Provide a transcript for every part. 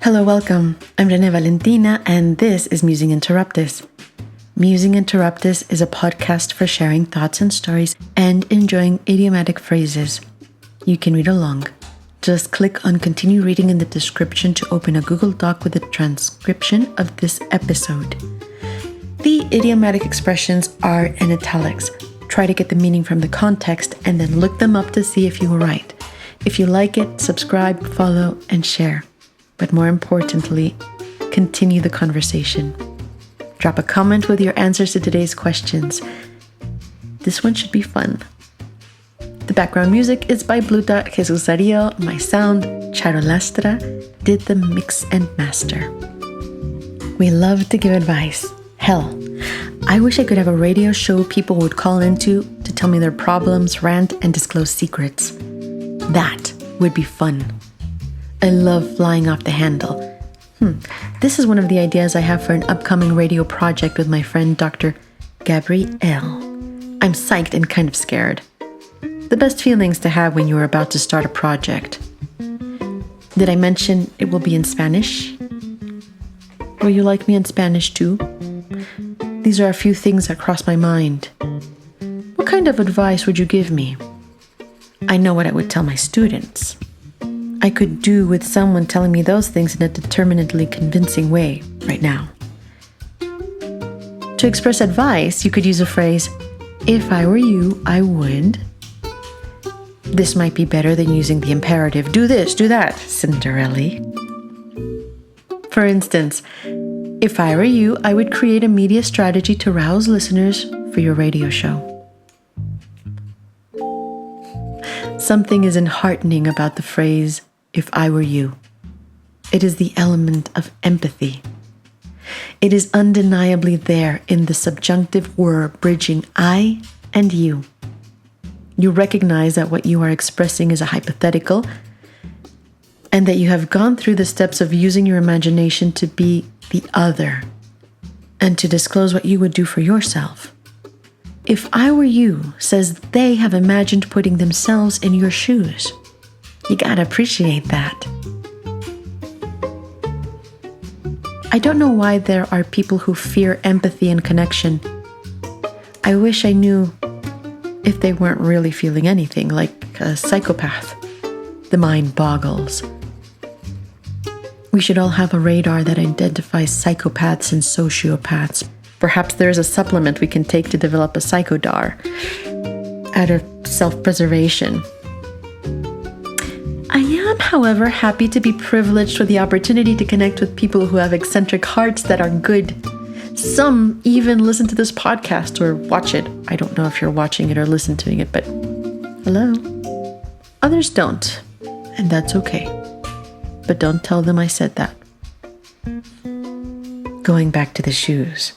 Hello, welcome. I'm Renee Valentina, and this is Musing Interruptus. Musing Interruptus is a podcast for sharing thoughts and stories and enjoying idiomatic phrases. You can read along. Just click on Continue Reading in the description to open a Google Doc with a transcription of this episode. The idiomatic expressions are in italics. Try to get the meaning from the context and then look them up to see if you were right. If you like it, subscribe, follow, and share. But more importantly, continue the conversation. Drop a comment with your answers to today's questions. This one should be fun. The background music is by Bluta Jesus Dario. My sound, Charo Lastra, did the mix and master. We love to give advice. Hell, I wish I could have a radio show people would call into to tell me their problems, rant, and disclose secrets. That would be fun. I love flying off the handle. This is one of the ideas I have for an upcoming radio project with my friend Dr. Gabrielle. I'm psyched and kind of scared. The best feelings to have when you're about to start a project. Did I mention it will be in Spanish? Will you like me in Spanish too? These are a few things that cross my mind. What kind of advice would you give me? I know what I would tell my students. I could do with someone telling me those things in a determinedly convincing way right now. To express advice, you could use a phrase, if I were you, I would. This might be better than using the imperative, do this, do that, Cinderella. For instance, if I were you, I would create a media strategy to rouse listeners for your radio show. Something is enheartening about the phrase, if I were you. It is the element of empathy. It is undeniably there in the subjunctive word bridging I and you. You recognize that what you are expressing is a hypothetical and that you have gone through the steps of using your imagination to be the other and to disclose what you would do for yourself. If I were you says they have imagined putting themselves in your shoes. You gotta appreciate that. I don't know why there are people who fear empathy and connection. I wish I knew if they weren't really feeling anything, like a psychopath. The mind boggles. We should all have a radar that identifies psychopaths and sociopaths. Perhaps there is a supplement we can take to develop a psychodar out of self-preservation. I am, however, happy to be privileged with the opportunity to connect with people who have eccentric hearts that are good. Some even listen to this podcast or watch it. I don't know if you're watching it or listening to it, but hello. Others don't, and that's okay. But don't tell them I said that. Going back to the shoes.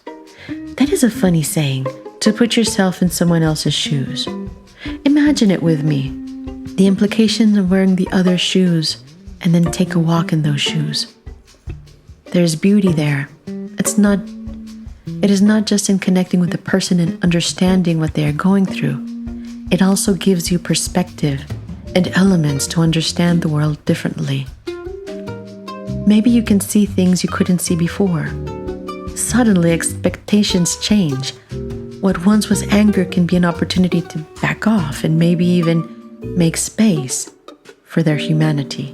That is a funny saying, to put yourself in someone else's shoes. Imagine it with me. The implications of wearing the other shoes and then take a walk in those shoes. There's beauty there. It is not just in connecting with the person and understanding what they are going through. It also gives you perspective and elements to understand the world differently. Maybe you can see things you couldn't see before. Suddenly expectations change. What once was anger can be an opportunity to back off and maybe even make space for their humanity.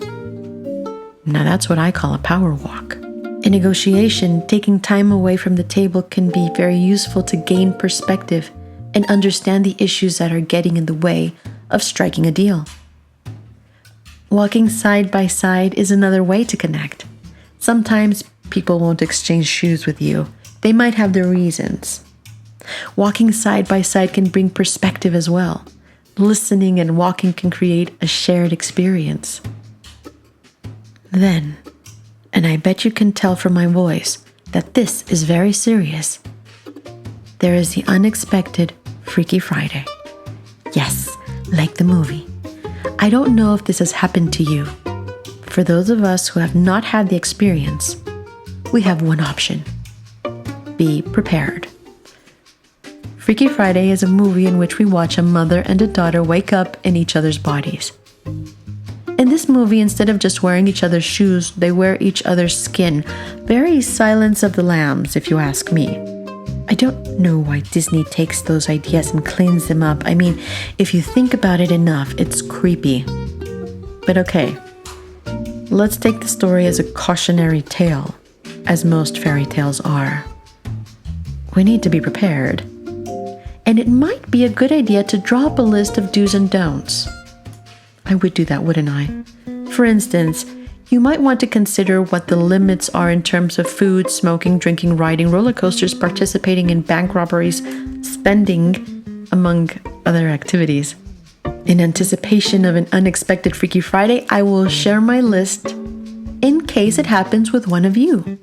Now that's what I call a power walk. In negotiation, taking time away from the table can be very useful to gain perspective and understand the issues that are getting in the way of striking a deal. Walking side by side is another way to connect. Sometimes people won't exchange shoes with you. They might have their reasons. Walking side by side can bring perspective as well. Listening and walking can create a shared experience. Then, and I bet you can tell from my voice that this is very serious, there is the unexpected Freaky Friday. Yes, like the movie. I don't know if this has happened to you. For those of us who have not had the experience, we have one option. Be prepared. Freaky Friday is a movie in which we watch a mother and a daughter wake up in each other's bodies. In In this movie, instead of just wearing each other's shoes, they wear each other's skin. Very Silence of the Lambs, if you ask me. I don't know why Disney takes those ideas and cleans them up. I mean, if you think about it enough, it's creepy. But okay, let's take the story as a cautionary tale, as most fairy tales are. We need to be prepared. And it might be a good idea to draw up a list of do's and don'ts. I would do that, wouldn't I? For instance, you might want to consider what the limits are in terms of food, smoking, drinking, riding roller coasters, participating in bank robberies, spending, among other activities. In anticipation of an unexpected Freaky Friday, I will share my list in case it happens with one of you.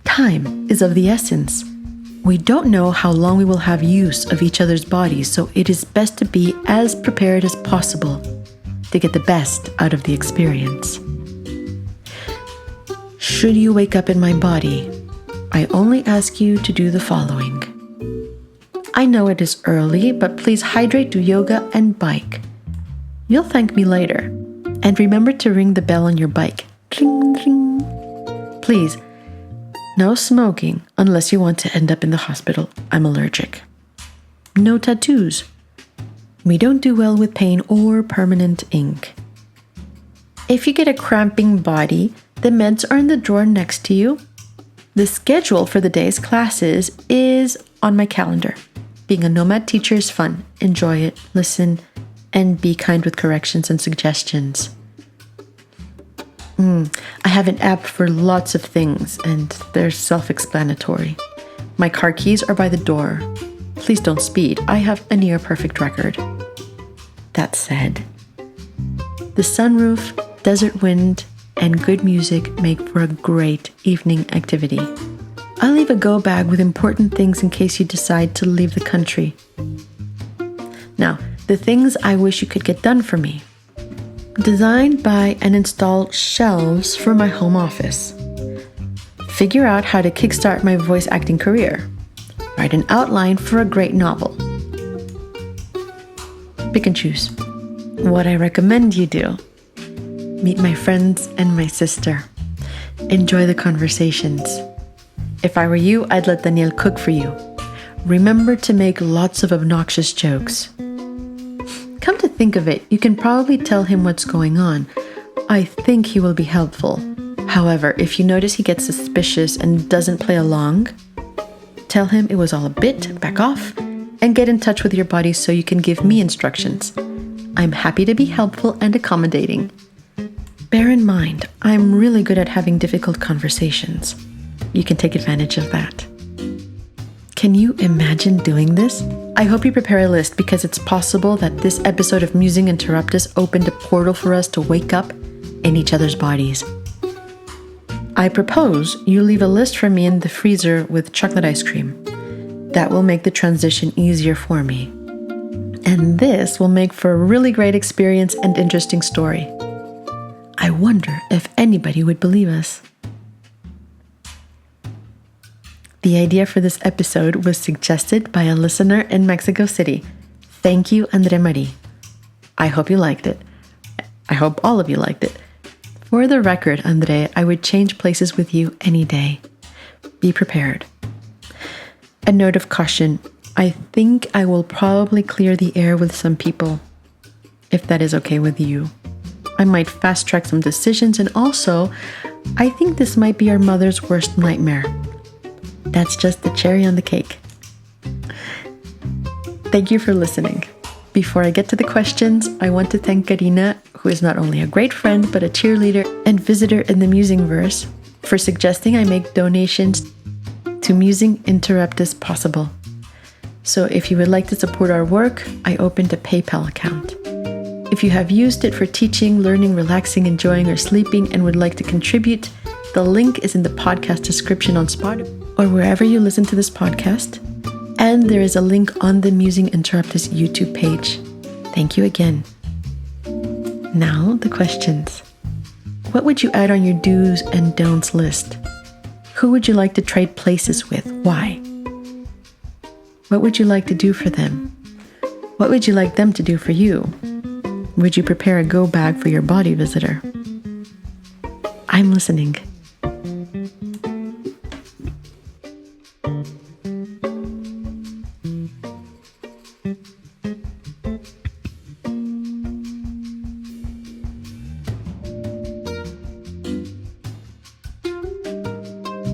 Time is of the essence. We don't know how long we will have use of each other's bodies, so it is best to be as prepared as possible to get the best out of the experience. Should you wake up in my body, I only ask you to do the following. I know it is early, but please hydrate, do yoga, and bike. You'll thank me later. And remember to ring the bell on your bike. Ring, ring. Please, no smoking unless you want to end up in the hospital. I'm allergic. No tattoos. We don't do well with pain or permanent ink. If you get a cramping body, the meds are in the drawer next to you. The schedule for the day's classes is on my calendar. Being a nomad teacher is fun. Enjoy it, listen, and be kind with corrections and suggestions. I have an app for lots of things, and they're self-explanatory. My car keys are by the door. Please don't speed. I have a near-perfect record. That said, the sunroof, desert wind, and good music make for a great evening activity. I'll leave a go bag with important things in case you decide to leave the country. Now, the things I wish you could get done for me. Design, buy, and install shelves for my home office. Figure out how to kickstart my voice acting career. Write an outline for a great novel. Pick and choose. What I recommend you do. Meet my friends and my sister. Enjoy the conversations. If I were you, I'd let Daniel cook for you. Remember to make lots of obnoxious jokes. Come to think of it, you can probably tell him what's going on. I think he will be helpful. However, if you notice he gets suspicious and doesn't play along, tell him it was all a bit, back off, and get in touch with your body so you can give me instructions. I'm happy to be helpful and accommodating. Bear in mind, I'm really good at having difficult conversations. You can take advantage of that. Can you imagine doing this? I hope you prepare a list because it's possible that this episode of Musing Interruptus opened a portal for us to wake up in each other's bodies. I propose you leave a list for me in the freezer with chocolate ice cream. That will make the transition easier for me. And this will make for a really great experience and interesting story. I wonder if anybody would believe us. The idea for this episode was suggested by a listener in Mexico City. Thank you, Andre Marie. I hope you liked it. I hope all of you liked it. For the record, Andre, I would change places with you any day. Be prepared. A note of caution. I think I will probably clear the air with some people, if that is okay with you. I might fast track some decisions, and also, I think this might be our mother's worst nightmare. That's just the cherry on the cake. Thank you for listening. Before I get to the questions, I want to thank Karina, who is not only a great friend, but a cheerleader and visitor in the Musingverse, for suggesting I make donations to Musing Interruptus possible. So if you would like to support our work, I opened a PayPal account. If you have used it for teaching, learning, relaxing, enjoying, or sleeping and would like to contribute, the link is in the podcast description on Spotify or wherever you listen to this podcast. And there is a link on the Musing Interruptus YouTube page. Thank you again. Now, the questions. What would you add on your do's and don'ts list? Who would you like to trade places with? Why? What would you like to do for them? What would you like them to do for you? Would you prepare a go bag for your body visitor? I'm listening.